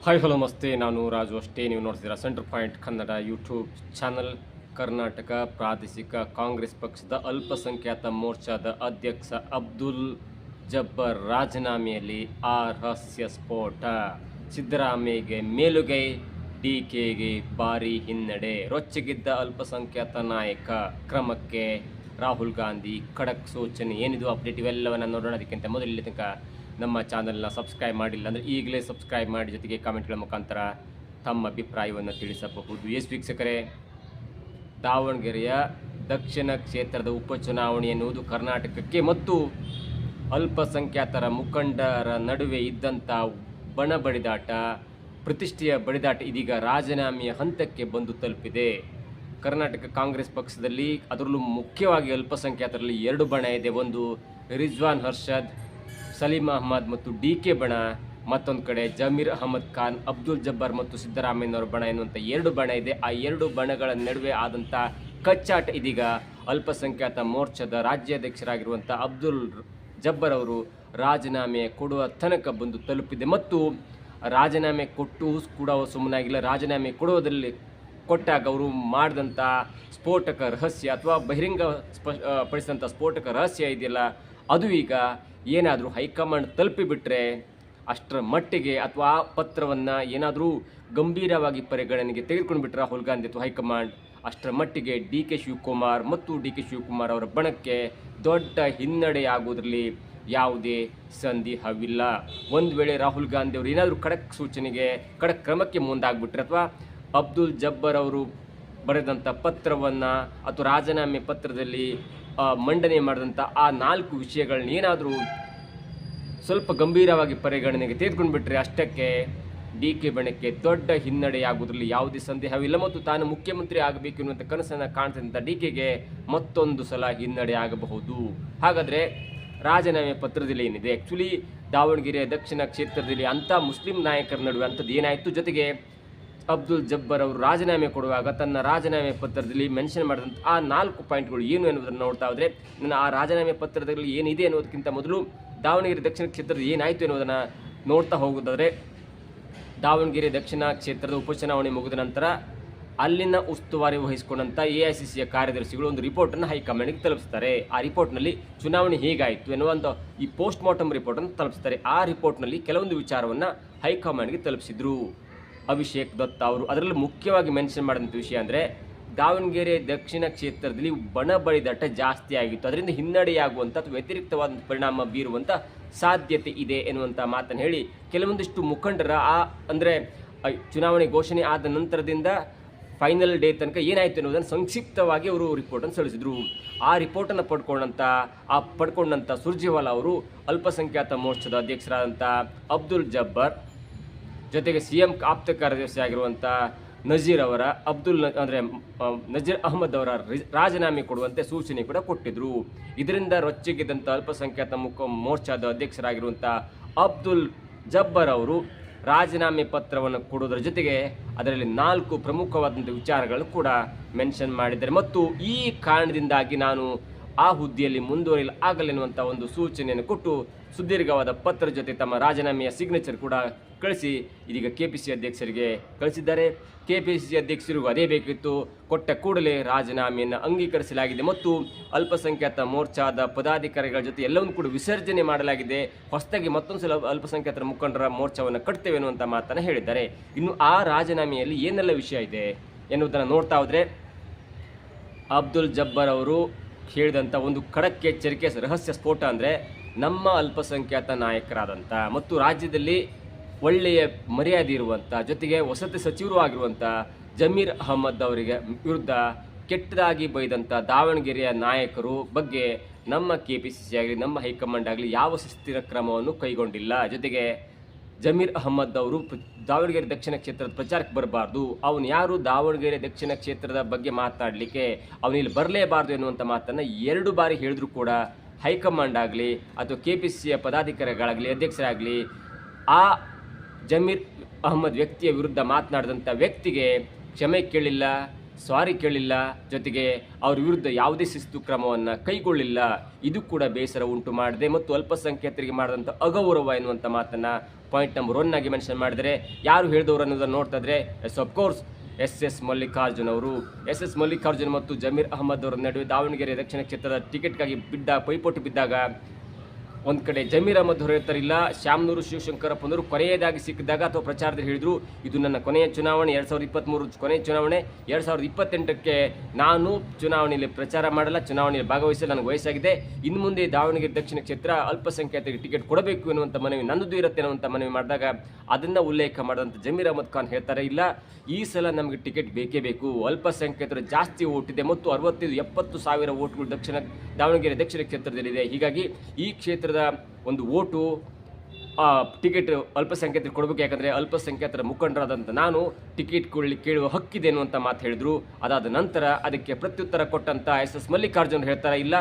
Hi hello ನಮಸ್ತೆ. ನಾನು ರಾಜು ಅಷ್ಟೇ. ನೀವು ನೋಡ್ತಿದ್ದೀರಾ centre point Kannada YouTube channel. Karnataka ಪ್ರಾದೇಶಿಕ ಕಾಂಗ್ರೆಸ್ ಪಕ್ಷದ ಅಲ್ಪಸಂಖ್ಯಾತ ಮೋರ್ಚಾದ ಅಧ್ಯಕ್ಷ ಅಬ್ದುಲ್ ಜಬ್ಬರ್ ರಾಜೀನಾಮೆಯಲ್ಲಿ ರಹಸ್ಯ ಸ್ಫೋಟ. ಸಿದ್ದರಾಮಯ್ಯಗೆ ಮೇಲುಗೈ, ಡಿಕೆಗೆ ಭಾರಿ ಹಿನ್ನಡೆ. ರೊಚ್ಚಿಗಿದ್ದ ಅಲ್ಪಸಂಖ್ಯಾತ ನಾಯಕ ಕ್ರಮಕ್ಕೆ ರಾಹುಲ್ ಗಾಂಧಿ ಖಡಕ್ ಸೂಚನೆ. ಏನಿದು ಅಪ್ಡೇಟ್ ಇವೆಲ್ಲವನ್ನು ನೋಡೋಣ. ಅದಕ್ಕಿಂತ ಮೊದಲು ಇಲ್ಲಿ ತನಕ ನಮ್ಮ ಚಾನಲ್ನ ಸಬ್ಸ್ಕ್ರೈಬ್ ಮಾಡಿಲ್ಲ ಅಂದರೆ ಈಗಲೇ ಸಬ್ಸ್ಕ್ರೈಬ್ ಮಾಡಿ, ಜೊತೆಗೆ ಕಾಮೆಂಟ್ಗಳ ಮುಖಾಂತರ ತಮ್ಮ ಅಭಿಪ್ರಾಯವನ್ನು ತಿಳಿಸಬಹುದು. ವೀಕ್ಷಕರೇ, ದಾವಣಗೆರೆಯ ದಕ್ಷಿಣ ಕ್ಷೇತ್ರದ ಉಪಚುನಾವಣೆ ಎನ್ನುವುದು ಕರ್ನಾಟಕಕ್ಕೆ ಮತ್ತು ಅಲ್ಪಸಂಖ್ಯಾತರ ಮುಖಂಡರ ನಡುವೆ ಇದ್ದಂಥ ಬಣಬಡಿದಾಟ, ಪ್ರತಿಷ್ಠೆಯ ಬಡಿದಾಟ ಇದೀಗ ರಾಜೀನಾಮೆಯ ಹಂತಕ್ಕೆ ಬಂದು ತಲುಪಿದೆ. ಕರ್ನಾಟಕ ಕಾಂಗ್ರೆಸ್ ಪಕ್ಷದಲ್ಲಿ ಅದರಲ್ಲೂ ಮುಖ್ಯವಾಗಿ ಅಲ್ಪಸಂಖ್ಯಾತರಲ್ಲಿ ಎರಡು ಬಣ ಇದೆ. ಒಂದು ರಿಜ್ವಾನ್ ಅರ್ಷದ್, ಸಲೀಂ ಅಹ್ಮದ್ ಮತ್ತು ಡಿಕೆ ಬಣ, ಮತ್ತೊಂದು ಕಡೆ ಜಮೀರ್ ಅಹಮದ್ ಖಾನ್, ಅಬ್ದುಲ್ ಜಬ್ಬರ್ ಮತ್ತು ಸಿದ್ದರಾಮಯ್ಯನವರ ಬಣ ಎನ್ನುವಂಥ ಎರಡು ಬಣ ಇದೆ. ಆ ಎರಡು ಬಣಗಳ ನಡುವೆ ಆದಂಥ ಕಚ್ಚಾಟ ಇದೀಗ ಅಲ್ಪಸಂಖ್ಯಾತ ಮೋರ್ಚಾದ ರಾಜ್ಯಾಧ್ಯಕ್ಷರಾಗಿರುವಂಥ ಅಬ್ದುಲ್ ಜಬ್ಬರ್ ಅವರು ರಾಜೀನಾಮೆ ಕೊಡುವ ತನಕ ಬಂದು ತಲುಪಿದೆ. ಮತ್ತು ರಾಜೀನಾಮೆ ಕೊಟ್ಟು ಕೂಡ ಸುಮ್ಮನಾಗಿಲ್ಲ. ರಾಜೀನಾಮೆ ಕೊಡುವುದರಲ್ಲಿ ಕೊಟ್ಟಾಗ ಅವರು ಮಾಡಿದಂಥ ಸ್ಫೋಟಕ ರಹಸ್ಯ ಅಥವಾ ಬಹಿರಂಗ ಪಡಿಸಿದಂಥ ಸ್ಫೋಟಕ ರಹಸ್ಯ ಇದೆಯಲ್ಲ, ಅದು ಈಗ ಏನಾದರೂ ಹೈಕಮಾಂಡ್ ತಲುಪಿಬಿಟ್ರೆ ಅಷ್ಟರ ಮಟ್ಟಿಗೆ, ಅಥವಾ ಆ ಪತ್ರವನ್ನು ಏನಾದರೂ ಗಂಭೀರವಾಗಿ ಪರಿಗಣನೆಗೆ ತೆಗೆದುಕೊಂಡು ಬಿಟ್ಟರೆ ರಾಹುಲ್ ಗಾಂಧಿ ಅಥವಾ ಹೈಕಮಾಂಡ್, ಅಷ್ಟರ ಮಟ್ಟಿಗೆ ಡಿ ಕೆ ಶಿವಕುಮಾರ್ ಮತ್ತು ಡಿ ಕೆ ಶಿವಕುಮಾರ್ ಅವರ ಬಣಕ್ಕೆ ದೊಡ್ಡ ಹಿನ್ನಡೆಯಾಗುವುದರಲ್ಲಿ ಯಾವುದೇ ಸಂದೇಹವಿಲ್ಲ. ಒಂದು ವೇಳೆ ರಾಹುಲ್ ಗಾಂಧಿ ಅವರು ಏನಾದರೂ ಖಡಕ್ ಕ್ರಮಕ್ಕೆ ಮುಂದಾಗ್ಬಿಟ್ರೆ, ಅಥವಾ ಅಬ್ದುಲ್ ಜಬ್ಬರ್ ಅವರು ಬರೆದಂಥ ಪತ್ರವನ್ನು ಅಥವಾ ರಾಜೀನಾಮೆ ಪತ್ರದಲ್ಲಿ ಮಂಡನೆ ಮಾಡಿದಂಥ ಆ 4 ವಿಷಯಗಳನ್ನ ಏನಾದರೂ ಸ್ವಲ್ಪ ಗಂಭೀರವಾಗಿ ಪರಿಗಣನೆಗೆ ತೆಗೆದುಕೊಂಡು ಬಿಟ್ಟರೆ ಅಷ್ಟಕ್ಕೆ ಡಿ ಕೆ ಬಣಕ್ಕೆ ದೊಡ್ಡ ಹಿನ್ನಡೆಯಾಗುವುದರಲ್ಲಿ ಯಾವುದೇ ಸಂದೇಹವಿಲ್ಲ. ಮತ್ತು ತಾನು ಮುಖ್ಯಮಂತ್ರಿ ಆಗಬೇಕು ಎನ್ನುವಂಥ ಕನಸನ್ನು ಕಾಣ್ತಿದ್ದಂಥ ಡಿ ಕೆಗೆ ಮತ್ತೊಂದು ಸಲ ಹಿನ್ನಡೆ ಆಗಬಹುದು. ಹಾಗಾದರೆ ರಾಜೀನಾಮೆ ಪತ್ರದಲ್ಲಿ ಏನಿದೆ? ಆ್ಯಕ್ಚುಲಿ ದಾವಣಗೆರೆಯ ದಕ್ಷಿಣ ಕ್ಷೇತ್ರದಲ್ಲಿ ಅಂಥ ಮುಸ್ಲಿಂ ನಾಯಕರ ನಡುವೆ ಅಂಥದ್ದು ಏನಾಯಿತು? ಜೊತೆಗೆ ಅಬ್ದುಲ್ ಜಬ್ಬರ್ ಅವರು ರಾಜೀನಾಮೆ ಕೊಡುವಾಗ ತನ್ನ ರಾಜೀನಾಮೆ ಪತ್ರದಲ್ಲಿ ಮೆನ್ಷನ್ ಮಾಡಿದಂಥ ಆ 4 ಪಾಯಿಂಟ್ಗಳು ಏನು ಎನ್ನುವುದನ್ನು ನೋಡ್ತಾ ಹೋದರೆ, ನನ್ನ ಆ ರಾಜೀನಾಮೆ ಪತ್ರದಲ್ಲಿ ಏನಿದೆ ಅನ್ನೋದಕ್ಕಿಂತ ಮೊದಲು ದಾವಣಗೆರೆ ದಕ್ಷಿಣ ಕ್ಷೇತ್ರದ ಏನಾಯಿತು ಎನ್ನುವುದನ್ನು ನೋಡ್ತಾ ಹೋಗೋದಾದರೆ, ದಾವಣಗೆರೆ ದಕ್ಷಿಣ ಕ್ಷೇತ್ರದ ಉಪಚುನಾವಣೆ ಮುಗಿದ ನಂತರ ಅಲ್ಲಿನ ಉಸ್ತುವಾರಿ ವಹಿಸಿಕೊಂಡಂಥ AICCಯ ಕಾರ್ಯದರ್ಶಿಗಳು ಒಂದು ರಿಪೋರ್ಟನ್ನು ಹೈಕಮಾಂಡ್ಗೆ ತಲುಪಿಸ್ತಾರೆ. ಆ ರಿಪೋರ್ಟ್ನಲ್ಲಿ ಚುನಾವಣೆ ಹೇಗಾಯಿತು ಎನ್ನುವಂಥ ಈ ಪೋಸ್ಟ್ ಮಾರ್ಟಮ್ ರಿಪೋರ್ಟನ್ನು ತಲುಪಿಸ್ತಾರೆ. ಆ ರಿಪೋರ್ಟ್ನಲ್ಲಿ ಕೆಲವೊಂದು ವಿಚಾರವನ್ನು ಹೈಕಮಾಂಡ್ಗೆ ತಲುಪಿಸಿದ್ರು ಅಭಿಷೇಕ್ ದತ್ತ ಅವರು. ಅದರಲ್ಲಿ ಮುಖ್ಯವಾಗಿ ಮೆನ್ಷನ್ ಮಾಡಿದಂಥ ವಿಷಯ ಅಂದರೆ, ದಾವಣಗೆರೆ ದಕ್ಷಿಣ ಕ್ಷೇತ್ರದಲ್ಲಿ ಬಣ ಬಡಿದಾಟ ಜಾಸ್ತಿ ಆಗಿತ್ತು, ಅದರಿಂದ ಹಿನ್ನಡೆಯಾಗುವಂಥ ಅಥವಾ ವ್ಯತಿರಿಕ್ತವಾದ ಪರಿಣಾಮ ಬೀರುವಂಥ ಸಾಧ್ಯತೆ ಇದೆ ಎನ್ನುವಂಥ ಮಾತನ್ನು ಹೇಳಿ ಕೆಲವೊಂದಿಷ್ಟು ಮುಖಂಡರ ಅಂದರೆ ಚುನಾವಣೆ ಘೋಷಣೆ ಆದ ನಂತರದಿಂದ ಫೈನಲ್ ಡೇ ತನಕ ಏನಾಯಿತು ಎನ್ನುವುದನ್ನು ಸಂಕ್ಷಿಪ್ತವಾಗಿ ಅವರು ರಿಪೋರ್ಟನ್ನು ಸಲ್ಲಿಸಿದರು. ಆ ರಿಪೋರ್ಟನ್ನು ಪಡ್ಕೊಂಡಂಥ ಸುರ್ಜೇವಾಲಾ ಅವರು ಅಲ್ಪಸಂಖ್ಯಾತ ಮೋರ್ಚಾದ ಅಧ್ಯಕ್ಷರಾದಂಥ ಅಬ್ದುಲ್ ಜಬ್ಬರ್ ಜೊತೆಗೆ CM ಆಪ್ತ ಕಾರ್ಯದರ್ಶಿ ಆಗಿರುವಂಥ ನಜೀರ್ ಅಹಮದ್ ಅವರ ರಾಜೀನಾಮೆ ಕೊಡುವಂತೆ ಸೂಚನೆ ಕೂಡ ಕೊಟ್ಟಿದ್ದರು. ಇದರಿಂದ ರೊಚ್ಚಿಗೆದ್ದಂಥ ಅಲ್ಪಸಂಖ್ಯಾತ ಮೋರ್ಚಾದ ಅಧ್ಯಕ್ಷರಾಗಿರುವಂಥ ಅಬ್ದುಲ್ ಜಬ್ಬರ್ ಅವರು ರಾಜೀನಾಮೆ ಪತ್ರವನ್ನು ಕೊಡುವುದರ ಜೊತೆಗೆ ಅದರಲ್ಲಿ 4 ಪ್ರಮುಖವಾದಂಥ ವಿಚಾರಗಳನ್ನು ಕೂಡ ಮೆನ್ಷನ್ ಮಾಡಿದ್ದಾರೆ. ಮತ್ತು ಈ ಕಾರಣದಿಂದಾಗಿ ನಾನು ಆ ಹುದ್ದೆಯಲ್ಲಿ ಆಗಲೆನ್ನುವಂಥ ಒಂದು ಸೂಚನೆಯನ್ನು ಕೊಟ್ಟು ಸುದೀರ್ಘವಾದ ಪತ್ರ ಜೊತೆ ತಮ್ಮ ರಾಜೀನಾಮೆಯ ಸಿಗ್ನೇಚರ್ ಕೂಡ ಕಳಿಸಿ ಇದೀಗ KPCC ಅಧ್ಯಕ್ಷರಿಗೆ ಕಳಿಸಿದ್ದಾರೆ. KPCC ಅಧ್ಯಕ್ಷರಿಗೂ ಅದೇ ಬೇಕಿತ್ತು. ಕೊಟ್ಟ ಕೂಡಲೇ ರಾಜೀನಾಮೆಯನ್ನು ಅಂಗೀಕರಿಸಲಾಗಿದೆ ಮತ್ತು ಅಲ್ಪಸಂಖ್ಯಾತ ಮೋರ್ಚಾದ ಪದಾಧಿಕಾರಿಗಳ ಜೊತೆ ಎಲ್ಲವನ್ನೂ ಕೂಡ ವಿಸರ್ಜನೆ ಮಾಡಲಾಗಿದೆ. ಹೊಸದಾಗಿ ಮತ್ತೊಂದು ಸಲ ಅಲ್ಪಸಂಖ್ಯಾತರ ಮುಖಂಡರ ಮೋರ್ಚಾವನ್ನು ಕಟ್ತೇವೆ ಅನ್ನುವಂಥ ಮಾತನ್ನು ಹೇಳಿದ್ದಾರೆ. ಇನ್ನು ಆ ರಾಜೀನಾಮೆಯಲ್ಲಿ ಏನೆಲ್ಲ ವಿಷಯ ಇದೆ ಎನ್ನುವುದನ್ನು ನೋಡ್ತಾ ಹೋದರೆ, ಅಬ್ದುಲ್ ಜಬ್ಬರ್ ಅವರು ಹೇಳಿದಂಥ ಒಂದು ಖಡಕ್ ಎಚ್ಚರಿಕೆ ರಹಸ್ಯ ಸ್ಫೋಟ ಅಂದರೆ, ನಮ್ಮ ಅಲ್ಪಸಂಖ್ಯಾತ ನಾಯಕರಾದಂಥ ಮತ್ತು ರಾಜ್ಯದಲ್ಲಿ ಒಳ್ಳೆಯ ಮರ್ಯಾದೆ ಇರುವಂಥ, ಜೊತೆಗೆ ವಸತಿ ಸಚಿವರು ಆಗಿರುವಂಥ ಜಮೀರ್ ಅಹಮದ್ ಅವರಿಗೆ ವಿರುದ್ಧ ಕೆಟ್ಟದಾಗಿ ಬೈದಂಥ ದಾವಣಗೆರೆಯ ನಾಯಕರು ಬಗ್ಗೆ ನಮ್ಮ KPCC ಆಗಲಿ ನಮ್ಮ ಹೈಕಮಾಂಡ್ ಆಗಲಿ ಯಾವ ಶಿಸ್ತಿನ ಕ್ರಮವನ್ನು ಕೈಗೊಂಡಿಲ್ಲ. ಜೊತೆಗೆ ಜಮೀರ್ ಅಹಮದ್ ಅವರು ದಾವಣಗೆರೆ ದಕ್ಷಿಣ ಕ್ಷೇತ್ರದ ಪ್ರಚಾರಕ್ಕೆ ಬರಬಾರ್ದು, ಅವನು ಯಾರು ದಾವಣಗೆರೆ ದಕ್ಷಿಣ ಕ್ಷೇತ್ರದ ಬಗ್ಗೆ ಮಾತನಾಡಲಿಕ್ಕೆ, ಅವನಿಲ್ಲಿ ಬರಲೇಬಾರ್ದು ಎನ್ನುವಂಥ ಮಾತನ್ನು 2 ಬಾರಿ ಹೇಳಿದ್ರು ಕೂಡ ಹೈಕಮಾಂಡ್ ಆಗಲಿ ಅಥವಾ KPCCಯ ಪದಾಧಿಕಾರಿಗಳಾಗಲಿ ಅಧ್ಯಕ್ಷರಾಗಲಿ ಆ ಜಮೀರ್ ಅಹಮದ್ ವ್ಯಕ್ತಿಯ ವಿರುದ್ಧ ಮಾತನಾಡಿದಂಥ ವ್ಯಕ್ತಿಗೆ ಕ್ಷಮೆ ಕೇಳಿಲ್ಲ, ಸಾರಿ ಕೇಳಿಲ್ಲ, ಜೊತೆಗೆ ಅವ್ರ ವಿರುದ್ಧ ಯಾವುದೇ ಶಿಸ್ತು ಕ್ರಮವನ್ನು ಕೈಗೊಳ್ಳಿಲ್ಲ. ಇದು ಕೂಡ ಬೇಸರ ಉಂಟು ಮಾಡಿದೆ ಮತ್ತು ಅಲ್ಪಸಂಖ್ಯಾತರಿಗೆ ಮಾಡಿದಂಥ ಅಗೌರವ ಎನ್ನುವಂಥ ಮಾತನ್ನು ಪಾಯಿಂಟ್ ನಂಬರ್ 1 ಆಗಿ ಮೆನ್ಷನ್ ಮಾಡಿದರೆ ಯಾರು ಹೇಳಿದವರು ಅನ್ನೋದನ್ನು ನೋಡ್ತಾ ಇದ್ರೆ ಅಫ್ಕೋರ್ಸ್ ಎಸ್ ಮಲ್ಲಿಕಾರ್ಜುನ್ ಅವರು. ಎಸ್ ಮಲ್ಲಿಕಾರ್ಜುನ್ ಮತ್ತು ಜಮೀರ್ ಅಹಮದ್ ಅವರ ನಡುವೆ ದಾವಣಗೆರೆ ದಕ್ಷಿಣ ಕ್ಷೇತ್ರದ ಟಿಕೆಟ್ಗಾಗಿ ಪೈಪೋಟಿ ಬಿದ್ದಾಗ ಒಂದು ಕಡೆ ಜಮೀರ್ ಅಹಮದ್ ಅವರು ಹೇಳ್ತಾರಿಲ್ಲ, ಶ್ಯಾಮನೂರು ಶಿವಶಂಕರಪ್ಪನವರು ಕೊನೆಯದಾಗಿ ಸಿಕ್ಕಿದಾಗ ಅಥವಾ ಪ್ರಚಾರದಲ್ಲಿ ಹೇಳಿದ್ರು ಇದು ನನ್ನ ಕೊನೆಯ ಚುನಾವಣೆ, 2023 ಕೊನೆಯ ಚುನಾವಣೆ, 2028ಕ್ಕೆ ನಾನು ಚುನಾವಣೆಯಲ್ಲಿ ಪ್ರಚಾರ ಮಾಡಲ್ಲ, ಚುನಾವಣೆಯಲ್ಲಿ ಭಾಗವಹಿಸಲು ನನಗೆ ವಯಸ್ಸಾಗಿದೆ, ಇನ್ನು ಮುಂದೆ ದಾವಣಗೆರೆ ದಕ್ಷಿಣ ಕ್ಷೇತ್ರ ಅಲ್ಪಸಂಖ್ಯಾತರಿಗೆ ಟಿಕೆಟ್ ಕೊಡಬೇಕು ಎನ್ನುವಂಥ ಮನವಿ ನನ್ನದು ಇರುತ್ತೆ ಅನ್ನುವಂಥ ಮನವಿ ಮಾಡಿದಾಗ ಅದನ್ನು ಉಲ್ಲೇಖ ಮಾಡಿದಂಥ ಜಮೀರ್ ಅಹಮದ್ ಖಾನ್ ಹೇಳ್ತಾರೆ, ಇಲ್ಲ ಈ ಸಲ ನಮಗೆ ಟಿಕೆಟ್ ಬೇಕೇ ಬೇಕು, ಅಲ್ಪಸಂಖ್ಯಾತರು ಜಾಸ್ತಿ ಓಟ್ ಇದೆ ಮತ್ತು 65-70 ಸಾವಿರ ಓಟ್ಗಳು ದಾವಣಗೆರೆ ದಕ್ಷಿಣ ಕ್ಷೇತ್ರದಲ್ಲಿದೆ. ಹೀಗಾಗಿ ಈ ಕ್ಷೇತ್ರದ ಒಂದು ಓಟು ಟಿಕೆಟ್ ಅಲ್ಪಸಂಖ್ಯಾತರಿಗೆ ಕೊಡಬೇಕು, ಯಾಕಂದರೆ ಅಲ್ಪಸಂಖ್ಯಾತರ ಮುಖಂಡರಾದಂಥ ನಾನು ಟಿಕೆಟ್ ಕೇಳುವ ಹಕ್ಕಿದೆ ಅನ್ನುವಂಥ ಮಾತು ಹೇಳಿದ್ರು. ಅದಾದ ನಂತರ ಅದಕ್ಕೆ ಪ್ರತ್ಯುತ್ತರ ಕೊಟ್ಟಂಥ ಎಸ್ ಮಲ್ಲಿಕಾರ್ಜುನ್ ಹೇಳ್ತಾರೆ, ಇಲ್ಲ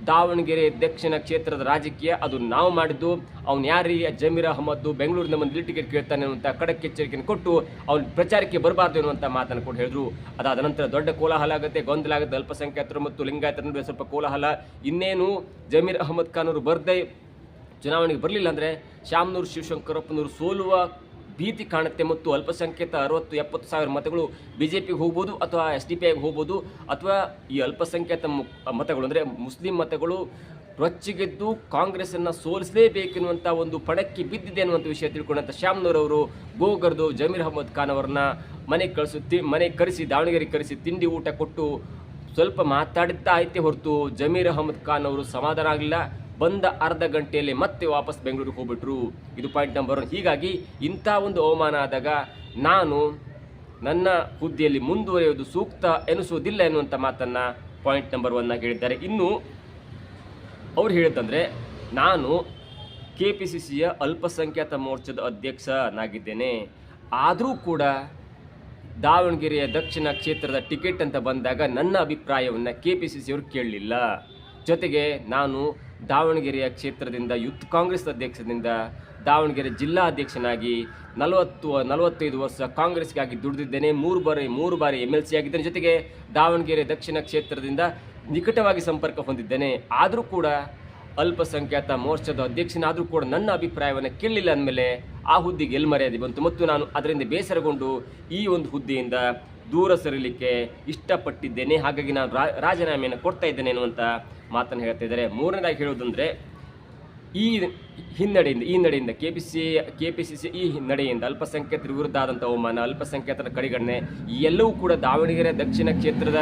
ದಾವಣಗೆರೆ ದಕ್ಷಿಣ ಕ್ಷೇತ್ರದ ರಾಜಕೀಯ ಅದು ನಾವು ಮಾಡಿದ್ದು, ಅವ್ನು ಯಾರೀ ಜಮೀರ್ ಅಹಮದ್ ಬೆಂಗಳೂರಿನ ಮಂದಿ ಟಿಕೆಟ್ ಕೇಳ್ತಾನೆ ಅನ್ನುವಂಥ ಖಡಕ್ ಎಚ್ಚರಿಕೆಯನ್ನು ಕೊಟ್ಟು ಅವ್ನು ಪ್ರಚಾರಕ್ಕೆ ಬರಬಾರ್ದು ಎನ್ನುವಂಥ ಮಾತನ್ನು ಕೂಡ ಹೇಳಿದ್ರು. ಅದಾದ ನಂತರ ದೊಡ್ಡ ಕೋಲಾಹಲ ಆಗುತ್ತೆ, ಗೊಂದಲ ಆಗುತ್ತೆ, ಅಲ್ಪಸಂಖ್ಯಾತರು ಮತ್ತು ಲಿಂಗಾಯತರ ನಡುವೆ ಸ್ವಲ್ಪ ಕೋಲಾಹಲ. ಇನ್ನೇನು ಜಮೀರ್ ಅಹಮದ್ ಖಾನ್ ಅವರು ಬರ್ದೇ ಚುನಾವಣೆಗೆ ಬರಲಿಲ್ಲ ಅಂದರೆ ಶ್ಯಾಮನೂರು ಶಿವಶಂಕರಪ್ಪನವರು ಸೋಲುವ ಭೀತಿ ಕಾಣುತ್ತೆ ಮತ್ತು ಅಲ್ಪಸಂಖ್ಯಾತ 60-70 ಸಾವಿರ ಮತಗಳು BJPಗೆ ಹೋಗ್ಬೋದು ಅಥವಾ SDPIಗೆ ಹೋಗ್ಬೋದು, ಅಥವಾ ಈ ಅಲ್ಪಸಂಖ್ಯಾತ ಮತಗಳು ಅಂದರೆ ಮುಸ್ಲಿಂ ಮತಗಳು ರೊಚ್ಚಿಗೆದ್ದು ಕಾಂಗ್ರೆಸ್ಸನ್ನು ಸೋಲಿಸಲೇಬೇಕೆನ್ನುವಂಥ ಒಂದು ಪಡಕ್ಕೆ ಬಿದ್ದಿದೆ ಅನ್ನುವಂಥ ವಿಷಯ ತಿಳ್ಕೊಂಡಂಥ ಶ್ಯಾಮನೂರವರು ಗೋಗರ್ದು ಜಮೀರ್ ಅಹಮದ್ ಖಾನ್ ಅವರನ್ನ ಮನೆಗೆ ಕರೆಸಿ ದಾವಣಗೆರೆಗೆ ಕರೆಸಿ ತಿಂಡಿ ಊಟ ಕೊಟ್ಟು ಸ್ವಲ್ಪ ಮಾತಾಡಿದ್ದ ಆಯ್ತೆ ಹೊರತು ಜಮೀರ್ ಅಹಮದ್ ಖಾನ್ ಅವರು ಸಮಾಧಾನ ಆಗಲಿಲ್ಲ. ಬಂದ ಅರ್ಧ ಗಂಟೆಯಲ್ಲಿ ಮತ್ತೆ ವಾಪಸ್ ಬೆಂಗಳೂರಿಗೆ ಹೋಗ್ಬಿಟ್ರು. ಇದು ಪಾಯಿಂಟ್ ನಂಬರ್ 1. ಹೀಗಾಗಿ ಇಂಥ ಒಂದು ಅವಮಾನ ಆದಾಗ ನಾನು ನನ್ನ ಹುದ್ದೆಯಲ್ಲಿ ಮುಂದುವರಿಯುವುದು ಸೂಕ್ತ ಎನಿಸುವುದಿಲ್ಲ ಎನ್ನುವಂಥ ಮಾತನ್ನು ಪಾಯಿಂಟ್ ನಂಬರ್ 1 ಆಗಿ ಹೇಳಿದ್ದಾರೆ. ಇನ್ನು ಅವ್ರು ಹೇಳಿದಂದರೆ, ನಾನು KPCCಯ ಅಲ್ಪಸಂಖ್ಯಾತ ಮೋರ್ಚಾದ ಅಧ್ಯಕ್ಷನಾಗಿದ್ದೇನೆ, ಆದರೂ ಕೂಡ ದಾವಣಗೆರೆಯ ದಕ್ಷಿಣ ಕ್ಷೇತ್ರದ ಟಿಕೆಟ್ ಅಂತ ಬಂದಾಗ ನನ್ನ ಅಭಿಪ್ರಾಯವನ್ನು KPCCಯವರು ಕೇಳಲಿಲ್ಲ. ಜೊತೆಗೆ ನಾನು ದಾವಣಗೆರೆಯ ಕ್ಷೇತ್ರದಿಂದ ಯೂತ್ ಕಾಂಗ್ರೆಸ್ ಅಧ್ಯಕ್ಷದಿಂದ ದಾವಣಗೆರೆ ಜಿಲ್ಲಾ ಅಧ್ಯಕ್ಷನಾಗಿ 45 ವರ್ಷ ಕಾಂಗ್ರೆಸ್ಗಾಗಿ ದುಡಿದಿದ್ದೇನೆ, 3 ಬಾರಿ MLC ಆಗಿದ್ದೇನೆ. ಜೊತೆಗೆ ದಾವಣಗೆರೆ ದಕ್ಷಿಣ ಕ್ಷೇತ್ರದಿಂದ ನಿಕಟವಾಗಿ ಸಂಪರ್ಕ ಹೊಂದಿದ್ದೇನೆ. ಆದರೂ ಕೂಡ ಅಲ್ಪಸಂಖ್ಯಾತ ಮೋರ್ಚಾದ ಅಧ್ಯಕ್ಷನಾದರೂ ಕೂಡ ನನ್ನ ಅಭಿಪ್ರಾಯವನ್ನು ಕೇಳಲಿಲ್ಲ ಅಂದಮೇಲೆ ಆ ಹುದ್ದೆಗೆ ಎಲ್ಲಿ ಮರ್ಯಾದೆ ಬಂತು ಮತ್ತು ನಾನು ಅದರಿಂದ ಬೇಸರಗೊಂಡು ಈ ಒಂದು ಹುದ್ದೆಯಿಂದ ದೂರ ಸರಿಲಿಕ್ಕೆ ಇಷ್ಟಪಟ್ಟಿದ್ದೇನೆ. ಹಾಗಾಗಿ ನಾನು ರಾಜೀನಾಮೆಯನ್ನು ಕೊಡ್ತಾ ಇದ್ದೇನೆ ಎನ್ನುವಂಥ ಮಾತನ್ನು ಹೇಳ್ತಾ ಇದ್ದಾರೆ. ಮೂರನೇದಾಗಿ ಹೇಳೋದಂದರೆ, ಈ ನಡೆಯಿಂದ KPCC ಈ ನಡೆಯಿಂದ ಅಲ್ಪಸಂಖ್ಯಾತರ ವಿರುದ್ಧ ಆದಂಥ ಅವಮಾನ, ಅಲ್ಪಸಂಖ್ಯಾತರ ಕಡೆಗಣನೆ ಎಲ್ಲವೂ ಕೂಡ ದಾವಣಗೆರೆ ದಕ್ಷಿಣ ಕ್ಷೇತ್ರದ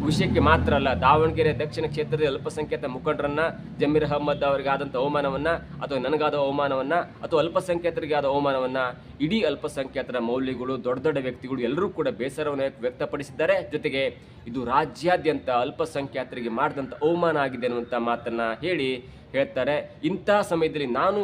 ವಿಷಯಕ್ಕೆ ಮಾತ್ರ ಅಲ್ಲ, ದಾವಣಗೆರೆ ದಕ್ಷಿಣ ಕ್ಷೇತ್ರದ ಅಲ್ಪಸಂಖ್ಯಾತ ಮುಖಂಡರನ್ನ ಜಮೀರ್ ಅಹಮದ್ ಅವರಿಗೆ ಆದಂಥ ಅವಮಾನವನ್ನು ಅಥವಾ ನನಗಾದ ಅವಮಾನವನ್ನು ಅಥವಾ ಅಲ್ಪಸಂಖ್ಯಾತರಿಗೆ ಆದ ಅವಮಾನವನ್ನು ಇಡೀ ಅಲ್ಪಸಂಖ್ಯಾತರ ಮೌಲ್ಯಗಳು, ದೊಡ್ಡ ದೊಡ್ಡ ವ್ಯಕ್ತಿಗಳು ಎಲ್ಲರೂ ಕೂಡ ಬೇಸರವನ್ನು ವ್ಯಕ್ತಪಡಿಸಿದ್ದಾರೆ. ಜೊತೆಗೆ ಇದು ರಾಜ್ಯಾದ್ಯಂತ ಅಲ್ಪಸಂಖ್ಯಾತರಿಗೆ ಮಾಡಿದಂಥ ಅವಮಾನ ಆಗಿದೆ ಅನ್ನುವಂಥ ಮಾತನ್ನು ಹೇಳ್ತಾರೆ. ಇಂಥ ಸಮಯದಲ್ಲಿ ನಾನು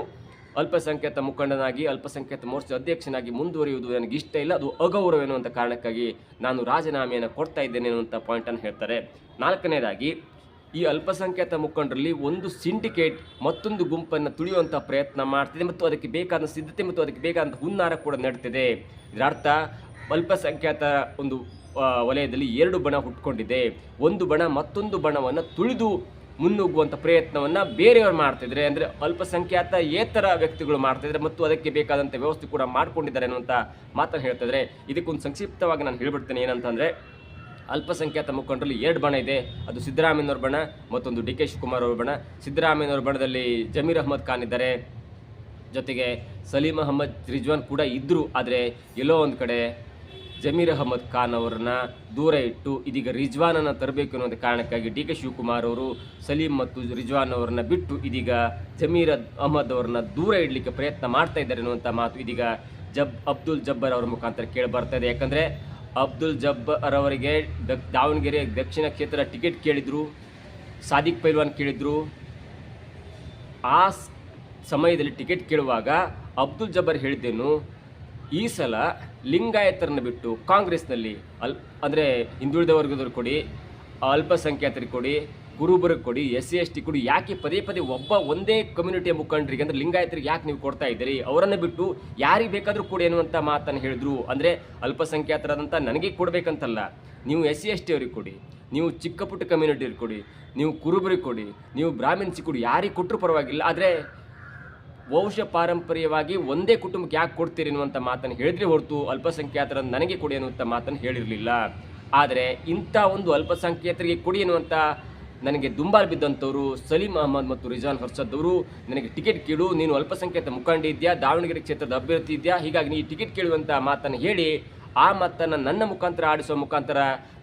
ಅಲ್ಪಸಂಖ್ಯಾತ ಮುಖಂಡನಾಗಿ ಅಲ್ಪಸಂಖ್ಯಾತ ಮೋರ್ಚಾ ಅಧ್ಯಕ್ಷನಾಗಿ ಮುಂದುವರಿಯುವುದು ನನಗೆ ಇಷ್ಟ ಇಲ್ಲ, ಅದು ಅಗೌರವ ಎನ್ನುವಂಥ ಕಾರಣಕ್ಕಾಗಿ ನಾನು ರಾಜೀನಾಮೆಯನ್ನು ಕೊಡ್ತಾ ಇದ್ದೇನೆ ಅನ್ನುವಂಥ ಪಾಯಿಂಟನ್ನು ಹೇಳ್ತಾರೆ. ನಾಲ್ಕನೇದಾಗಿ, ಈ ಅಲ್ಪಸಂಖ್ಯಾತ ಮುಖಂಡರಲ್ಲಿ ಒಂದು ಸಿಂಡಿಕೇಟ್ ಮತ್ತೊಂದು ಗುಂಪನ್ನು ತುಳಿಯುವಂಥ ಪ್ರಯತ್ನ ಮಾಡ್ತಿದೆ ಮತ್ತು ಅದಕ್ಕೆ ಬೇಕಾದ ಸಿದ್ಧತೆ ಮತ್ತು ಅದಕ್ಕೆ ಬೇಕಾದ ಹುನ್ನಾರ ಕೂಡ ನಡೆದಿದೆ. ಇದರ ಅರ್ಥ ಅಲ್ಪಸಂಖ್ಯಾತ ಒಂದು ವಲಯದಲ್ಲಿ 2 ಬಣ ಹುಟ್ಕೊಂಡಿದೆ. ಒಂದು ಬಣ ಮತ್ತೊಂದು ಬಣವನ್ನು ತುಳಿದು ಮುನ್ನುಗ್ಗುವಂಥ ಪ್ರಯತ್ನವನ್ನು ಬೇರೆಯವರು ಮಾಡ್ತಿದ್ದಾರೆ, ಅಂದರೆ ಅಲ್ಪಸಂಖ್ಯಾತ ಏತರ ವ್ಯಕ್ತಿಗಳು ಮಾಡ್ತಿದ್ದಾರೆ ಮತ್ತು ಅದಕ್ಕೆ ಬೇಕಾದಂಥ ವ್ಯವಸ್ಥೆ ಕೂಡ ಮಾಡ್ಕೊಂಡಿದ್ದಾರೆ ಅನ್ನುವಂಥ ಮಾತನ್ನು ಹೇಳ್ತಿದ್ದಾರೆ. ಇದಕ್ಕೊಂದು ಸಂಕ್ಷಿಪ್ತವಾಗಿ ನಾನು ಹೇಳ್ಬಿಡ್ತೇನೆ. ಏನಂತಂದರೆ, ಅಲ್ಪಸಂಖ್ಯಾತ ಮುಖಂಡರಲ್ಲಿ 2 ಬಣ ಇದೆ. ಅದು ಸಿದ್ದರಾಮಯ್ಯನವ್ರ ಬಣ, ಮತ್ತೊಂದು DK ಶಿವಕುಮಾರ್ ಅವರ ಬಣ. ಸಿದ್ದರಾಮಯ್ಯನವ್ರ ಬಣದಲ್ಲಿ ಜಮೀರ್ ಅಹಮದ್ ಖಾನ್ ಇದ್ದಾರೆ, ಜೊತೆಗೆ ಸಲೀಂ ಅಹಮದ್ ರಿಜ್ವಾನ್ ಕೂಡ ಇದ್ದರು. ಆದರೆ ಎಲ್ಲೋ ಒಂದು ಕಡೆ ಜಮೀರ್ ಅಹಮದ್ ಖಾನ್ ಅವರನ್ನ ದೂರ ಇಟ್ಟು ಇದೀಗ ರಿಜ್ವಾನನ್ನು ತರಬೇಕು ಅನ್ನುವಂಥ ಕಾರಣಕ್ಕಾಗಿ DK ಶಿವಕುಮಾರ್ ಅವರು ಸಲೀಂ ಮತ್ತು ರಿಜ್ವಾನ್ ಅವರನ್ನ ಬಿಟ್ಟು ಇದೀಗ ಜಮೀರ್ ಅಹಮದ್ ಅವರನ್ನ ದೂರ ಇಡಲಿಕ್ಕೆ ಪ್ರಯತ್ನ ಮಾಡ್ತಾ ಇದ್ದಾರೆ ಅನ್ನುವಂಥ ಮಾತು ಇದೀಗ ಅಬ್ದುಲ್ ಜಬ್ಬರ್ ಅವರ ಮುಖಾಂತರ ಕೇಳಿ ಬರ್ತಾ ಇದೆ. ಯಾಕಂದರೆ ಅಬ್ದುಲ್ ಜಬ್ಬರ್ ಅವರಿಗೆ ದಾವಣಗೆರೆ ದಕ್ಷಿಣ ಕ್ಷೇತ್ರ ಟಿಕೆಟ್ ಕೇಳಿದ್ರು, ಸಾದಿಕ್ ಪೈಲ್ವಾನ್ ಕೇಳಿದ್ರು. ಆ ಸಮಯದಲ್ಲಿ ಟಿಕೆಟ್ ಕೇಳುವಾಗ ಅಬ್ದುಲ್ ಜಬ್ಬರ್ ಹೇಳಿದ್ದೇನು, ಈ ಸಲ ಲಿಂಗಾಯತರನ್ನು ಬಿಟ್ಟು ಕಾಂಗ್ರೆಸ್ನಲ್ಲಿ ಅಂದರೆ ಹಿಂದುಳಿದ ವರ್ಗದವ್ರು ಕೊಡಿ, ಅಲ್ಪಸಂಖ್ಯಾತರಿಗೆ ಕೊಡಿ, ಕುರುಬರಿಗೆ ಕೊಡಿ, SC ST ಕೊಡಿ, ಯಾಕೆ ಪದೇ ಒಂದೇ ಕಮ್ಯುನಿಟಿಯ ಮುಖಂಡರಿಗೆ ಅಂದರೆ ಲಿಂಗಾಯತರಿಗೆ ಯಾಕೆ ನೀವು ಕೊಡ್ತಾ ಇದ್ದೀರಿ, ಅವರನ್ನು ಬಿಟ್ಟು ಯಾರಿಗೆ ಬೇಕಾದರೂ ಕೊಡಿ ಅನ್ನುವಂಥ ಮಾತನ್ನು ಹೇಳಿದ್ರು. ಅಂದರೆ ಅಲ್ಪಸಂಖ್ಯಾತರಾದಂಥ ನನಗೆ ಕೊಡಬೇಕಂತಲ್ಲ, ನೀವು SC ST ಅವ್ರಿಗೆ ಕೊಡಿ, ನೀವು ಚಿಕ್ಕ ಪುಟ್ಟ ಕಮ್ಯುನಿಟಿಯವ್ರಿಗೆ ಕೊಡಿ, ನೀವು ಕುರುಬರಿಗೆ ಕೊಡಿ, ನೀವು ಬ್ರಾಹ್ಮಿನ್ಸಿಗೆ ಕೊಡಿ, ಯಾರಿಗೆ ಕೊಟ್ಟರು ಪರವಾಗಿಲ್ಲ. ಆದರೆ ವಂಶ ಪಾರಂಪರ್ಯವಾಗಿ ಒಂದೇ ಕುಟುಂಬಕ್ಕೆ ಯಾಕೆ ಕೊಡ್ತೀರಿ ಅನ್ನುವಂಥ ಮಾತನ್ನು ಹೇಳಿದ್ರೆ ಹೊರತು ಅಲ್ಪಸಂಖ್ಯಾತರನ್ನು ನನಗೆ ಕೊಡಿ ಅನ್ನುವಂಥ ಮಾತನ್ನು ಹೇಳಿರಲಿಲ್ಲ. ಆದರೆ ಇಂಥ ಒಂದು ಅಲ್ಪಸಂಖ್ಯಾತರಿಗೆ ಕೊಡಿ ಅನ್ನುವಂಥ ನನಗೆ ದುಂಬಾಲು ಬಿದ್ದಂಥವರು ಸಲೀಂ ಅಹಮದ್ ಮತ್ತು ರಿಜ್ವಾನ್ ಅರ್ಷದ್ ಅವರು ನನಗೆ ಟಿಕೆಟ್ ಕೇಳು, ನೀನು ಅಲ್ಪಸಂಖ್ಯಾತ ಮುಖಂಡ ಇದೆಯಾ, ದಾವಣಗೆರೆ ಕ್ಷೇತ್ರದ ಅಭ್ಯರ್ಥಿ ಇದೆಯಾ, ಹೀಗಾಗಿ ನೀ ಟಿಕೆಟ್ ಕೇಳುವಂಥ ಮಾತನ್ನು ಹೇಳಿ ಆ ಮಾತನ್ನು ನನ್ನ ಮುಖಾಂತರ ಆಡಿಸುವ ಮುಖಾಂತರ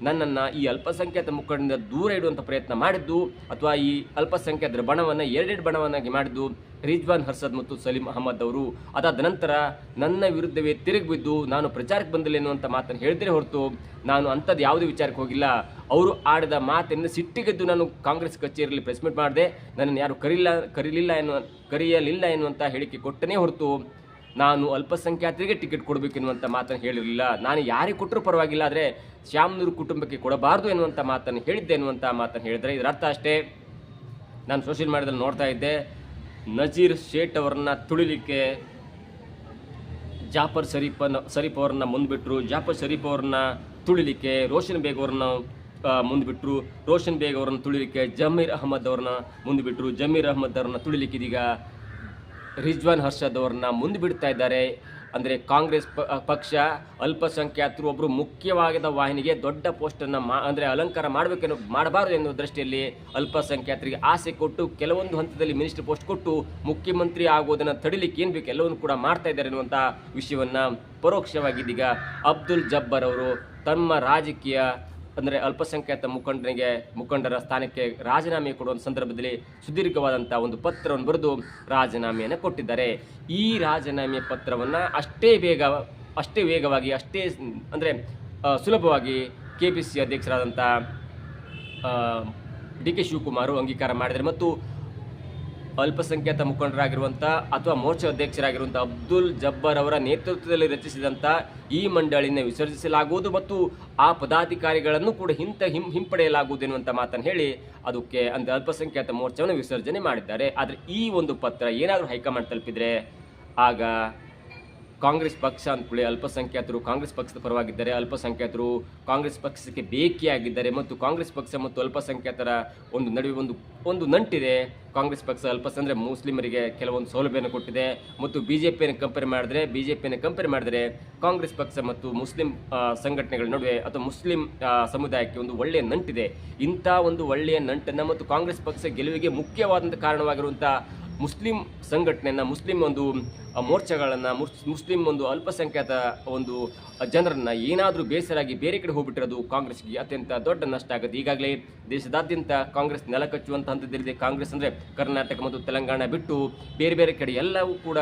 ನನ್ನನ್ನು ಈ ಅಲ್ಪಸಂಖ್ಯಾತ ಮುಖಂಡರಿಂದ ದೂರ ಇಡುವಂಥ ಪ್ರಯತ್ನ ಮಾಡಿದ್ದು ಅಥವಾ ಈ ಅಲ್ಪಸಂಖ್ಯಾತರ ಬಣವನ್ನು ಎರಡೆರಡು ಬಣವನ್ನಾಗಿ ಮಾಡಿದ್ದು ರಿಜ್ವಾನ್ ಅರ್ಷದ್ ಮತ್ತು ಸಲೀಂ ಅಹಮದ್ ಅವರು. ಅದಾದ ನಂತರ ನನ್ನ ವಿರುದ್ಧವೇ ತಿರುಗಿಬಿದ್ದು ನಾನು ಪ್ರಚಾರಕ್ಕೆ ಬಂದಿಲ್ಲ ಎನ್ನುವಂಥ ಮಾತನ್ನು ಹೇಳಿದ್ರೆ ಹೊರತು ನಾನು ಅಂಥದ್ದು ಯಾವುದೇ ವಿಚಾರಕ್ಕೆ ಹೋಗಿಲ್ಲ. ಅವರು ಆಡಿದ ಮಾತಿನಿಂದ ಸಿಟ್ಟಿಗೆದ್ದು ನಾನು ಕಾಂಗ್ರೆಸ್ ಕಚೇರಿಯಲ್ಲಿ ಪ್ರೆಸ್ ಮೀಟ್ ಮಾಡಿದೆ. ನನ್ನನ್ನು ಯಾರು ಕರೆಯಲಿಲ್ಲ ಎನ್ನುವಂಥ ಹೇಳಿಕೆ ಕೊಟ್ಟನೇ ಹೊರತು ನಾನು ಅಲ್ಪಸಂಖ್ಯಾತರಿಗೆ ಟಿಕೆಟ್ ಕೊಡಬೇಕೆನ್ನುವಂಥ ಮಾತನ್ನು ಹೇಳಿರಲಿಲ್ಲ. ನಾನು ಯಾರಿಗೆ ಕೊಟ್ಟರೂ ಪರವಾಗಿಲ್ಲ, ಆದರೆ ಶ್ಯಾಮ್ನೂರು ಕುಟುಂಬಕ್ಕೆ ಕೊಡಬಾರ್ದು ಎನ್ನುವಂಥ ಮಾತನ್ನು ಹೇಳಿದ್ದೆ ಎನ್ನುವಂಥ ಮಾತನ್ನು ಹೇಳಿದರೆ ಇದರ ಅರ್ಥ ಅಷ್ಟೇ. ನಾನು ಸೋಷಿಯಲ್ ಮೀಡಿಯಾದಲ್ಲಿ ನೋಡ್ತಾ ಇದ್ದೆ, ನಜೀರ್ ಶೇಟ್ ಅವರನ್ನು ತುಳಿಲಿಕ್ಕೆ ಜಾಫರ್ ಶರೀಫ್ ಅವರನ್ನ ಮುಂದ್ಬಿಟ್ರು, ಜಾಫರ್ ಶರೀಫ್ ಅವರನ್ನ ತುಳಿಲಿಕ್ಕೆ ರೋಷನ್ ಬೇಗ್ ಅವರನ್ನ ಮುಂದ್ಬಿಟ್ರು, ರೋಷನ್ ಬೇಗ್ ಅವರನ್ನು ತುಳಿಲಿಕ್ಕೆ ಜಮೀರ್ ಅಹಮದ್ ಅವರನ್ನ ಮುಂದ್ಬಿಟ್ರು, ಜಮೀರ್ ಅಹಮದ್ ಅವರನ್ನ ತುಳಿಲಿಕ್ಕೆ ಇದೀಗ ರಿಜ್ವಾನ್ ಅರ್ಷದ್ ಅವರನ್ನ ಮುಂದೆ ಬಿಡ್ತಾ ಇದ್ದಾರೆ. ಅಂದರೆ ಕಾಂಗ್ರೆಸ್ ಪಕ್ಷ ಅಲ್ಪಸಂಖ್ಯಾತರು ಒಬ್ಬರು ಮುಖ್ಯವಾದ ವಾಹಿನಿಗೆ ದೊಡ್ಡ ಪೋಸ್ಟನ್ನು ಅಂದರೆ ಅಲಂಕಾರ ಮಾಡಬಾರದು ಎನ್ನುವ ದೃಷ್ಟಿಯಲ್ಲಿ ಅಲ್ಪಸಂಖ್ಯಾತರಿಗೆ ಆಸೆ ಕೊಟ್ಟು ಕೆಲವೊಂದು ಹಂತದಲ್ಲಿ ಮಿನಿಸ್ಟರ್ ಪೋಸ್ಟ್ ಕೊಟ್ಟು ಮುಖ್ಯಮಂತ್ರಿ ಆಗೋದನ್ನು ತಡಿಲಿಕ್ಕೆ ಏನು ಬೇಕು ಎಲ್ಲವನ್ನು ಕೂಡ ಮಾಡ್ತಾ ಇದ್ದಾರೆ ಎನ್ನುವಂಥ ವಿಷಯವನ್ನು ಪರೋಕ್ಷವಾಗಿ ಇದೀಗ ಅಬ್ದುಲ್ ಜಬ್ಬರ್ ಅವರು ತಮ್ಮ ರಾಜಕೀಯ ಅಂದರೆ ಅಲ್ಪಸಂಖ್ಯಾತ ಮುಖಂಡರ ಸ್ಥಾನಕ್ಕೆ ರಾಜೀನಾಮೆ ಕೊಡುವ ಸಂದರ್ಭದಲ್ಲಿ ಸುದೀರ್ಘವಾದಂಥ ಒಂದು ಪತ್ರವನ್ನು ಬರೆದು ರಾಜೀನಾಮೆಯನ್ನು ಕೊಟ್ಟಿದ್ದಾರೆ. ಈ ರಾಜೀನಾಮೆ ಪತ್ರವನ್ನು ಅಷ್ಟೇ ವೇಗವಾಗಿ ಅಂದರೆ ಸುಲಭವಾಗಿ KPCC ಅಧ್ಯಕ್ಷರಾದಂಥ DK ಶಿವಕುಮಾರ್ ಅಂಗೀಕಾರ ಮಾಡಿದ್ದಾರೆ ಮತ್ತು ಅಲ್ಪಸಂಖ್ಯಾತ ಮುಖಂಡರಾಗಿರುವಂಥ ಅಥವಾ ಮೋರ್ಚಾ ಅಧ್ಯಕ್ಷರಾಗಿರುವಂಥ ಅಬ್ದುಲ್ ಜಬ್ಬರ್ ಅವರ ನೇತೃತ್ವದಲ್ಲಿ ರಚಿಸಿದಂಥ ಈ ಮಂಡಳಿಯನ್ನು ವಿಸರ್ಜಿಸಲಾಗುವುದು ಮತ್ತು ಆ ಪದಾಧಿಕಾರಿಗಳನ್ನು ಕೂಡ ಹಿಂಪಡೆಯಲಾಗುವುದು ಎನ್ನುವಂಥ ಮಾತನ್ನು ಹೇಳಿ ಅದಕ್ಕೆ ಅಂದರೆ ಅಲ್ಪಸಂಖ್ಯಾತ ಮೋರ್ಚಾವನ್ನು ವಿಸರ್ಜನೆ ಮಾಡಿದ್ದಾರೆ. ಆದರೆ ಈ ಒಂದು ಪತ್ರ ಏನಾದರೂ ಹೈಕಮಾಂಡ್ ತಲುಪಿದರೆ ಆಗ ಕಾಂಗ್ರೆಸ್ ಪಕ್ಷ ಅಂದ್ಕೊಳ್ಳಿ ಅಲ್ಪಸಂಖ್ಯಾತರು ಕಾಂಗ್ರೆಸ್ ಪಕ್ಷದ ಪರವಾಗಿದ್ದಾರೆ, ಅಲ್ಪಸಂಖ್ಯಾತರು ಕಾಂಗ್ರೆಸ್ ಪಕ್ಷಕ್ಕೆ ಬೇಕಿಯಾಗಿದ್ದಾರೆ ಮತ್ತು ಕಾಂಗ್ರೆಸ್ ಪಕ್ಷ ಮತ್ತು ಅಲ್ಪಸಂಖ್ಯಾತರ ಒಂದು ನಡುವೆ ಒಂದು ನಂಟಿದೆ. ಕಾಂಗ್ರೆಸ್ ಪಕ್ಷ ಅಂದರೆ ಮುಸ್ಲಿಮರಿಗೆ ಕೆಲವೊಂದು ಸೌಲಭ್ಯವನ್ನು ಕೊಟ್ಟಿದೆ ಮತ್ತು ಬಿಜೆಪಿಯನ್ನು ಕಂಪೇರ್ ಮಾಡಿದರೆ ಕಾಂಗ್ರೆಸ್ ಪಕ್ಷ ಮತ್ತು ಮುಸ್ಲಿಂ ಸಂಘಟನೆಗಳ ನಡುವೆ ಅಥವಾ ಮುಸ್ಲಿಂ ಸಮುದಾಯಕ್ಕೆ ಒಂದು ಒಳ್ಳೆಯ ನಂಟಿದೆ. ಇಂಥ ಒಂದು ಒಳ್ಳೆಯ ನಂಟನ್ನು ಮತ್ತು ಕಾಂಗ್ರೆಸ್ ಪಕ್ಷ ಗೆಲುವಿಗೆ ಮುಖ್ಯವಾದಂಥ ಕಾರಣವಾಗಿರುವಂಥ ಮುಸ್ಲಿಂ ಸಂಘಟನೆಯನ್ನು, ಮುಸ್ಲಿಂ ಒಂದು ಮೋರ್ಚಾಗಳನ್ನು, ಮುಸ್ಲಿಂ ಒಂದು ಅಲ್ಪಸಂಖ್ಯಾತ ಒಂದು ಜನರನ್ನು ಏನಾದರೂ ಬೇಸರಾಗಿ ಬೇರೆ ಕಡೆ ಹೋಗ್ಬಿಟ್ಟಿರೋದು ಕಾಂಗ್ರೆಸ್ಗೆ ಅತ್ಯಂತ ದೊಡ್ಡ ನಷ್ಟ ಆಗುತ್ತೆ. ಈಗಾಗಲೇ ದೇಶದಾದ್ಯಂತ ಕಾಂಗ್ರೆಸ್ ನೆಲ ಕಚ್ಚುವಂಥ ಹಂತದಲ್ಲಿದೆ. ಕಾಂಗ್ರೆಸ್ ಅಂದರೆ ಕರ್ನಾಟಕ ಮತ್ತು ತೆಲಂಗಾಣ ಬಿಟ್ಟು ಬೇರೆ ಕಡೆ ಎಲ್ಲವೂ ಕೂಡ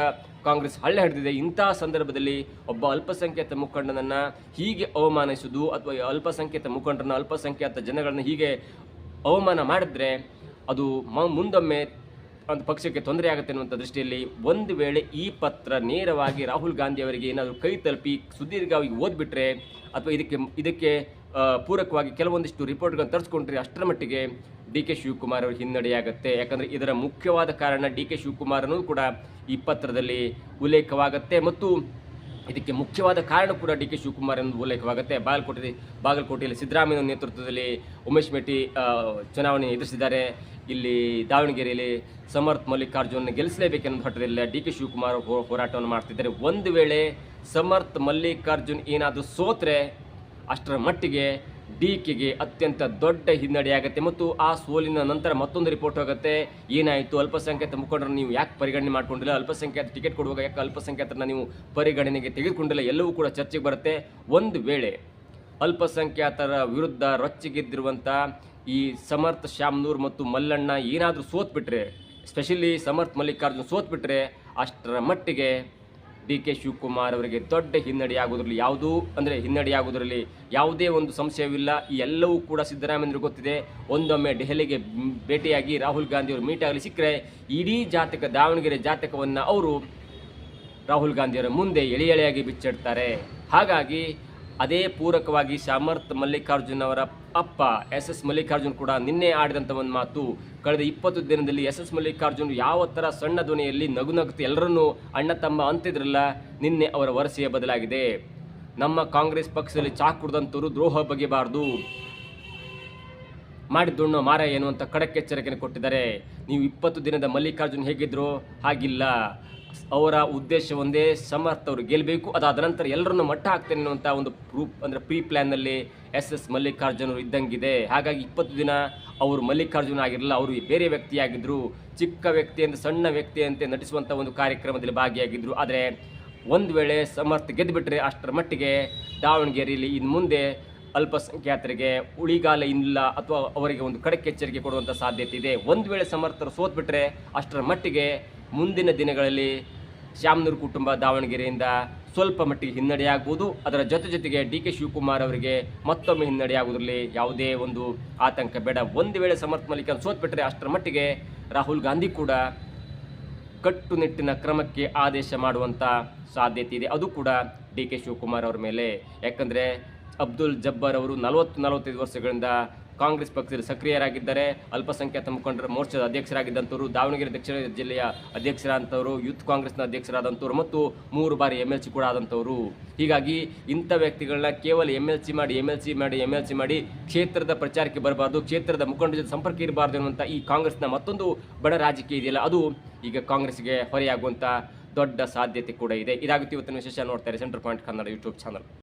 ಕಾಂಗ್ರೆಸ್ ಹಳ್ಳೆ ಹಿಡಿದಿದೆ. ಇಂಥ ಸಂದರ್ಭದಲ್ಲಿ ಒಬ್ಬ ಅಲ್ಪಸಂಖ್ಯಾತ ಮುಖಂಡನನ್ನು ಹೀಗೆ ಅವಮಾನಿಸುವುದು ಅಥವಾ ಅಲ್ಪಸಂಖ್ಯಾತ ಮುಖಂಡರನ್ನು, ಅಲ್ಪಸಂಖ್ಯಾತ ಜನಗಳನ್ನು ಹೀಗೆ ಅವಮಾನ ಮಾಡಿದ್ರೆ ಅದು ಮುಂದೊಮ್ಮೆ ಒಂದು ಪಕ್ಷಕ್ಕೆ ತೊಂದರೆ ಆಗುತ್ತೆ ಅನ್ನುವಂಥ ದೃಷ್ಟಿಯಲ್ಲಿ ಒಂದು ವೇಳೆ ಈ ಪತ್ರ ನೇರವಾಗಿ ರಾಹುಲ್ ಗಾಂಧಿ ಅವರಿಗೆ ಏನಾದರೂ ಕೈ ತಲುಪಿ ಸುದೀರ್ಘವಾಗಿ ಓದ್ಬಿಟ್ರೆ ಅಥವಾ ಇದಕ್ಕೆ ಪೂರಕವಾಗಿ ಕೆಲವೊಂದಿಷ್ಟು ರಿಪೋರ್ಟ್ಗಳನ್ನು ತರಿಸ್ಕೊಂಡ್ರೆ ಅಷ್ಟರ ಮಟ್ಟಿಗೆ DK ಶಿವಕುಮಾರ್ ಅವರು ಹಿನ್ನಡೆಯಾಗುತ್ತೆ. ಯಾಕಂದರೆ ಇದರ ಮುಖ್ಯವಾದ ಕಾರಣ DK ಶಿವಕುಮಾರ್ ಅನ್ನೋದು ಕೂಡ ಈ ಪತ್ರದಲ್ಲಿ ಉಲ್ಲೇಖವಾಗುತ್ತೆ ಮತ್ತು ಇದಕ್ಕೆ ಮುಖ್ಯವಾದ ಕಾರಣ ಕೂಡ DK ಶಿವಕುಮಾರ್ ಎಂದು ಉಲ್ಲೇಖವಾಗುತ್ತೆ. ಬಾಗಲಕೋಟೆಯಲ್ಲಿ ಸಿದ್ದರಾಮಯ್ಯ ನೇತೃತ್ವದಲ್ಲಿ ಉಮೇಶ್ ಮೇಟಿ ಚುನಾವಣೆ ಎದುರಿಸಿದ್ದಾರೆ. ಇಲ್ಲಿ ದಾವಣಗೆರೆಯಲ್ಲಿ ಸಮರ್ಥ್ ಮಲ್ಲಿಕಾರ್ಜುನ್ ಗೆಲ್ಲಿಸಲೇಬೇಕೆನ್ನುವ ಹಠದಲ್ಲಿ DK ಶಿವಕುಮಾರ್ ಹೋರಾಟವನ್ನು ಮಾಡ್ತಿದ್ದಾರೆ. ಒಂದು ವೇಳೆ ಸಮರ್ಥ್ ಮಲ್ಲಿಕಾರ್ಜುನ್ ಏನಾದರೂ ಸೋತ್ರೆ ಅಷ್ಟರ ಮಟ್ಟಿಗೆ DKಗೆ ಅತ್ಯಂತ ದೊಡ್ಡ ಹಿನ್ನಡೆಯಾಗುತ್ತೆ ಮತ್ತು ಆ ಸೋಲಿನ ನಂತರ ಮತ್ತೊಂದು ರಿಪೋರ್ಟ್ ಆಗುತ್ತೆ, ಏನಾಯಿತು ಅಲ್ಪಸಂಖ್ಯಾತ ಮುಖಂಡರನ್ನು ನೀವು ಯಾಕೆ ಪರಿಗಣನೆ ಮಾಡಿಕೊಂಡಿಲ್ಲ, ಅಲ್ಪಸಂಖ್ಯಾತ ಟಿಕೆಟ್ ಕೊಡುವಾಗ ಯಾಕೆ ಅಲ್ಪಸಂಖ್ಯಾತರನ್ನ ನೀವು ಪರಿಗಣನೆಗೆ ತೆಗೆದುಕೊಂಡಿಲ್ಲ, ಎಲ್ಲವೂ ಕೂಡ ಚರ್ಚೆಗೆ ಬರುತ್ತೆ. ಒಂದು ವೇಳೆ ಅಲ್ಪಸಂಖ್ಯಾತರ ವಿರುದ್ಧ ರೊಚ್ಚಿಗೆದ್ದಿರುವಂಥ ಈ ಸಮರ್ಥ್ ಶ್ಯಾಮ್ನೂರ್ ಮತ್ತು ಮಲ್ಲಣ್ಣ ಏನಾದರೂ ಸೋತ್ಬಿಟ್ರೆ, ಸ್ಪೆಷಲಿ ಸಮರ್ಥ್ ಮಲ್ಲಿಕಾರ್ಜುನ್ ಸೋತ್ಬಿಟ್ರೆ ಅಷ್ಟರ ಮಟ್ಟಿಗೆ DK ಶಿವಕುಮಾರ್ ಅವರಿಗೆ ದೊಡ್ಡ ಹಿನ್ನಡೆಯಾಗುವುದರಲ್ಲಿ ಯಾವುದೇ ಒಂದು ಸಂಶಯವಿಲ್ಲ. ಈ ಎಲ್ಲವೂ ಕೂಡ ಸಿದ್ದರಾಮಯ್ಯನಿಗೆ ಗೊತ್ತಿದೆ. ಒಂದೊಮ್ಮೆ ದೆಹಲಿಗೆ ಭೇಟಿಯಾಗಿ ರಾಹುಲ್ ಗಾಂಧಿ ಅವರು ಮೀಟ್ ಆಗಲಿ ಸಿಕ್ಕರೆ ಇಡೀ ದಾವಣಗೆರೆ ಜಾತಕವನ್ನು ಅವರು ರಾಹುಲ್ ಗಾಂಧಿಯವರ ಮುಂದೆ ಎಳೆಯಾಗಿ ಬಿಚ್ಚಿಡ್ತಾರೆ. ಹಾಗಾಗಿ ಅದೇ ಪೂರಕವಾಗಿ ಸಮರ್ಥ್ ಮಲ್ಲಿಕಾರ್ಜುನ್ ಅವರ ಅಪ್ಪ SS ಮಲ್ಲಿಕಾರ್ಜುನ್ ಕೂಡ ನಿನ್ನೆ ಆಡಿದಂಥ ಒಂದು ಮಾತು, ಕಳೆದ 20 ದಿನದಲ್ಲಿ SS ಮಲ್ಲಿಕಾರ್ಜುನ್ ಯಾವ ಥರ ಸಣ್ಣ ಧ್ವನಿಯಲ್ಲಿ ನಗುನಗುತ್ತಿ ಎಲ್ಲರನ್ನೂ ಅಣ್ಣ ತಮ್ಮ ಅಂತಿದ್ರಲ್ಲ, ನಿನ್ನೆ ಅವರ ವರಸೆಯ ಬದಲಾಗಿದೆ. ನಮ್ಮ ಕಾಂಗ್ರೆಸ್ ಪಕ್ಷದಲ್ಲಿ ಚಾ ಕುಡ್ದಂಥವರು ದ್ರೋಹ ಬಗೆಯಬಾರ್ದು, ಮಾಡಿದ್ದಣ್ಣು ಮಾರ ಎನ್ನುವಂಥ ಖಡಕ್ ಎಚ್ಚರಿಕೆಯನ್ನು ಕೊಟ್ಟಿದ್ದಾರೆ. ನೀವು 20 ದಿನದ ಮಲ್ಲಿಕಾರ್ಜುನ್ ಹೇಗಿದ್ರು ಹಾಗಿಲ್ಲ, ಅವರ ಉದ್ದೇಶ ಒಂದೇ, ಸಮರ್ಥ ಅವರು ಗೆಲ್ಲಬೇಕು, ಅದಾದ ನಂತರ ಎಲ್ಲರನ್ನು ಮಟ್ಟ ಹಾಕ್ತೇನೆ ಅನ್ನುವಂಥ ಒಂದು ಪ್ರೀ ಪ್ಲ್ಯಾನ್ನಲ್ಲಿ ಮಲ್ಲಿಕಾರ್ಜುನರು ಇದ್ದಂಗಿದೆ. ಹಾಗಾಗಿ 20 ದಿನ ಅವರು ಮಲ್ಲಿಕಾರ್ಜುನ ಆಗಿರಲಿಲ್ಲ, ಅವರು ಬೇರೆ ವ್ಯಕ್ತಿಯಾಗಿದ್ದರು, ಚಿಕ್ಕ ವ್ಯಕ್ತಿಯಂತೆ ಸಣ್ಣ ವ್ಯಕ್ತಿಯಂತೆ ನಟಿಸುವಂಥ ಒಂದು ಕಾರ್ಯಕ್ರಮದಲ್ಲಿ ಭಾಗಿಯಾಗಿದ್ದರು. ಆದರೆ ಒಂದು ವೇಳೆ ಸಮರ್ಥ ಗೆದ್ದುಬಿಟ್ರೆ ಅಷ್ಟರ ಮಟ್ಟಿಗೆ ದಾವಣಗೆರೆಯಲ್ಲಿ ಇನ್ನು ಮುಂದೆ ಅಲ್ಪಸಂಖ್ಯಾತರಿಗೆ ಉಳಿಗಾಲ ಇಲ್ಲ ಅಥವಾ ಅವರಿಗೆ ಒಂದು ಖಡಕ್ ಎಚ್ಚರಿಕೆ ಕೊಡುವಂಥ ಸಾಧ್ಯತೆ ಇದೆ. ಒಂದು ವೇಳೆ ಸಮರ್ಥರು ಸೋತ್ಬಿಟ್ರೆ ಅಷ್ಟರ ಮಟ್ಟಿಗೆ ಮುಂದಿನ ದಿನಗಳಲ್ಲಿ ಶಾಮನೂರು ಕುಟುಂಬ ದಾವಣಗೆರೆಯಿಂದ ಸ್ವಲ್ಪ ಮಟ್ಟಿಗೆ ಹಿನ್ನಡೆಯಾಗ್ಬೋದು. ಅದರ ಜೊತೆಗೆ ಡಿ ಕೆ ಶಿವಕುಮಾರ್ ಅವರಿಗೆ ಮತ್ತೊಮ್ಮೆ ಹಿನ್ನಡೆಯಾಗುವುದರಲ್ಲಿ ಯಾವುದೇ ಒಂದು ಆತಂಕ ಬೇಡ. ಒಂದು ವೇಳೆ ಸಮರ್ಥ ಮಲ್ಲಿಕಾರ್ಜುನ್ ಸೋತ್ಬಿಟ್ರೆ ಅಷ್ಟರ ಮಟ್ಟಿಗೆ ರಾಹುಲ್ ಗಾಂಧಿ ಕೂಡ ಕಟ್ಟುನಿಟ್ಟಿನ ಕ್ರಮಕ್ಕೆ ಆದೇಶ ಮಾಡುವಂಥ ಸಾಧ್ಯತೆ ಇದೆ. ಅದು ಕೂಡ ಡಿ ಕೆ ಶಿವಕುಮಾರ್ ಅವರ ಮೇಲೆ. ಯಾಕಂದರೆ ಅಬ್ದುಲ್ ಜಬ್ಬಾರ್ ಅವರು 40-45 ವರ್ಷಗಳಿಂದ ಕಾಂಗ್ರೆಸ್ ಪಕ್ಷದಲ್ಲಿ ಸಕ್ರಿಯರಾಗಿದ್ದಾರೆ. ಅಲ್ಪಸಂಖ್ಯಾತ ಮುಖಂಡರ ಮೋರ್ಚಾದ ಅಧ್ಯಕ್ಷರಾಗಿದ್ದಂಥವರು, ದಾವಣಗೆರೆ ದಕ್ಷಿಣ ಜಿಲ್ಲೆಯ ಅಧ್ಯಕ್ಷರಾದಂಥವರು, ಯೂತ್ ಕಾಂಗ್ರೆಸ್ನ ಅಧ್ಯಕ್ಷರಾದಂಥವರು ಮತ್ತು 3 ಬಾರಿ MLC ಕೂಡ ಆದಂಥವರು. ಹೀಗಾಗಿ ಇಂಥ ವ್ಯಕ್ತಿಗಳನ್ನ ಕೇವಲ MLC ಮಾಡಿ ಕ್ಷೇತ್ರದ ಪ್ರಚಾರಕ್ಕೆ ಬರಬಾರ್ದು, ಕ್ಷೇತ್ರದ ಮುಖಂಡರ ಜೊತೆ ಸಂಪರ್ಕ ಇರಬಾರ್ದು ಎನ್ನುವಂಥ ಈ ಕಾಂಗ್ರೆಸ್ನ ಮತ್ತೊಂದು ಬಡ ರಾಜಕೀಯ ಇದೆಯಲ್ಲ, ಅದು ಈಗ ಕಾಂಗ್ರೆಸ್ಗೆ ಹೊರೆಯಾಗುವಂಥ ದೊಡ್ಡ ಸಾಧ್ಯತೆ ಕೂಡ ಇದೆ. ಇದಾಗುತ್ತೆ ಇವತ್ತಿನ ವಿಶೇಷ. ನೋಡ್ತಾರೆ centre point Kannada YouTube channel.